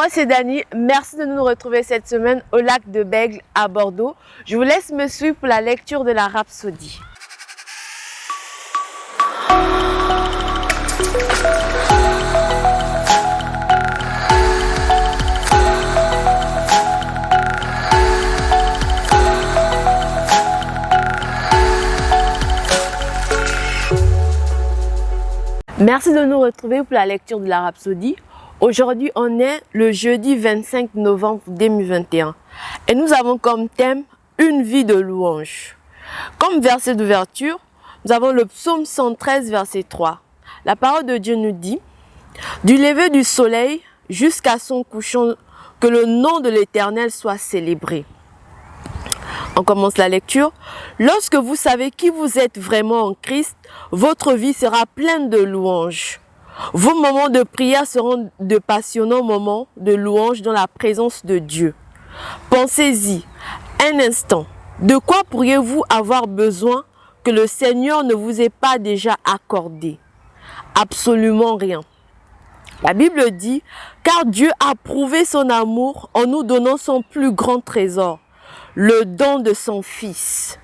Moi c'est Dani, merci de nous retrouver cette semaine au lac de Bègle à Bordeaux. Je vous laisse me suivre pour la lecture de la Rhapsodie. Merci de nous retrouver pour la lecture de la Rhapsodie. Aujourd'hui, on est le jeudi 25 novembre 2021 et nous avons comme thème une vie de louange. Comme verset d'ouverture, nous avons le psaume 113, verset 3. La parole de Dieu nous dit « Du lever du soleil jusqu'à son couchant, que le nom de l'Éternel soit célébré. » On commence la lecture. Lorsque vous savez qui vous êtes vraiment en Christ, votre vie sera pleine de louanges. Vos moments de prière seront de passionnants moments de louange dans la présence de Dieu. Pensez-y un instant. De quoi pourriez-vous avoir besoin que le Seigneur ne vous ait pas déjà accordé? Absolument rien. La Bible dit « Car Dieu a prouvé son amour en nous donnant son plus grand trésor, le don de son Fils. »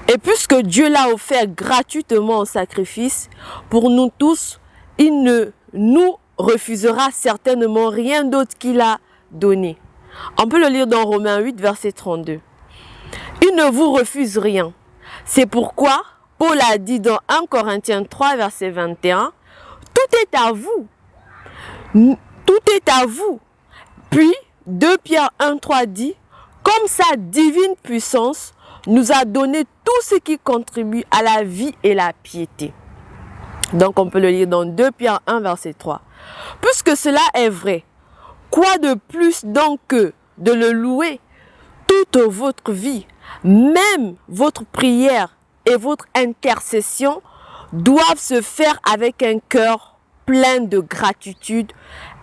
Et puisque Dieu l'a offert gratuitement en sacrifice, pour nous tous, il ne nous refusera certainement rien d'autre qu'il a donné. On peut le lire dans Romains 8, verset 32. Il ne vous refuse rien. C'est pourquoi Paul a dit dans 1 Corinthiens 3, verset 21, « Tout est à vous. Tout est à vous. » Puis 2 Pierre 1, 3 dit, « Comme sa divine puissance nous a donné tout ce qui contribue à la vie et la piété. » Donc on peut le lire dans 2 Pierre 1, verset 3. Puisque cela est vrai, quoi de plus donc que de le louer toute votre vie, même votre prière et votre intercession doivent se faire avec un cœur plein de gratitude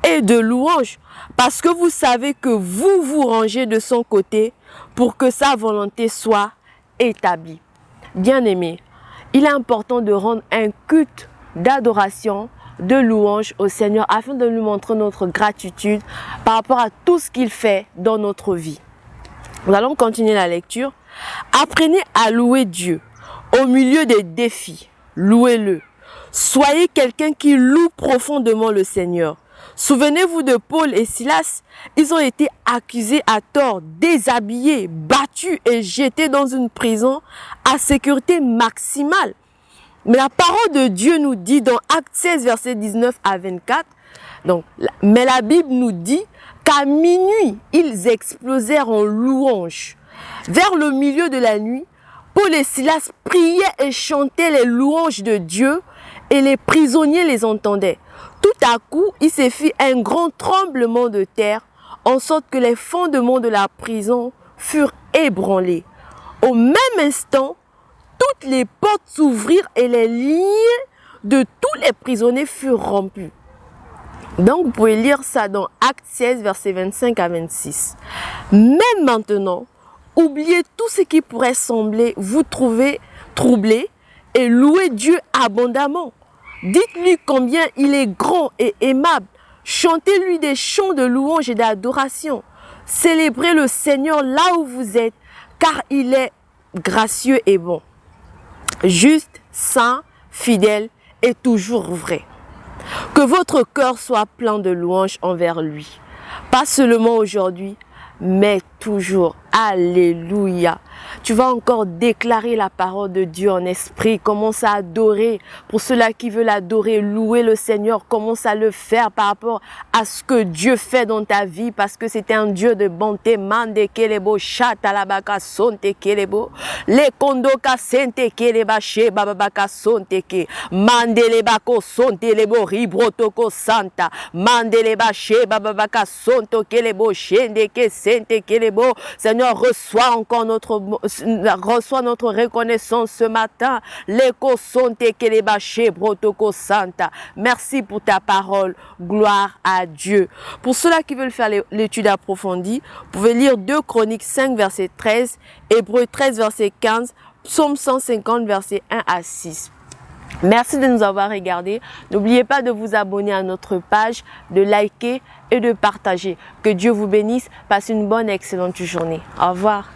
et de louange, parce que vous savez que vous vous rangez de son côté pour que sa volonté soit établie. Bien-aimés, il est important de rendre un culte d'adoration, de louange au Seigneur afin de lui montrer notre gratitude par rapport à tout ce qu'il fait dans notre vie. Nous allons continuer la lecture. Apprenez à louer Dieu au milieu des défis. Louez-le. Soyez quelqu'un qui loue profondément le Seigneur. Souvenez-vous de Paul et Silas. Ils ont été accusés à tort, déshabillés, battus et jetés dans une prison à sécurité maximale. Mais la parole de Dieu nous dit dans Actes 16, versets 19 à 24, mais la Bible nous dit qu'à minuit, ils explosèrent en louange. Vers le milieu de la nuit, Paul et Silas priaient et chantaient les louanges de Dieu et les prisonniers les entendaient. Tout à coup, il se fit un grand tremblement de terre, en sorte que les fondements de la prison furent ébranlés. Au même instant, toutes les portes s'ouvrirent et les liens de tous les prisonniers furent rompus. Donc, vous pouvez lire ça dans Actes 16, versets 25 à 26. Même maintenant, oubliez tout ce qui pourrait sembler vous trouver troublé et louez Dieu abondamment. Dites-lui combien il est grand et aimable. Chantez-lui des chants de louange et d'adoration. Célébrez le Seigneur là où vous êtes, car il est gracieux et bon. Juste, saint, fidèle et toujours vrai. Que votre cœur soit plein de louanges envers lui. Pas seulement aujourd'hui, mais toujours. Alléluia. Tu vas encore déclarer la parole de Dieu en esprit. Commence à adorer. Pour ceux-là qui veulent adorer, louer le Seigneur, commence à le faire par rapport à ce que Dieu fait dans ta vie. Parce que c'est un Dieu de bonté. Mande kelebo, chatalabaka sonte kelebo. Le kondoka sente keleba she bababaka sonte ke. Mande lebako sonte lebo ribrotoko santa. Mande leba she bababaka sonto kelebo shende ke sente kelebo. Seigneur, reçois encore notre reconnaissance ce matin. Merci pour ta parole. Gloire à Dieu. Pour ceux-là qui veulent faire l'étude approfondie, vous pouvez lire 2 Chroniques 5, verset 13, Hébreux 13, verset 15, Psaume 150, verset 1 à 6. Merci de nous avoir regardés. N'oubliez pas de vous abonner à notre page, de liker et de partager. Que Dieu vous bénisse. Passez une bonne et excellente journée. Au revoir.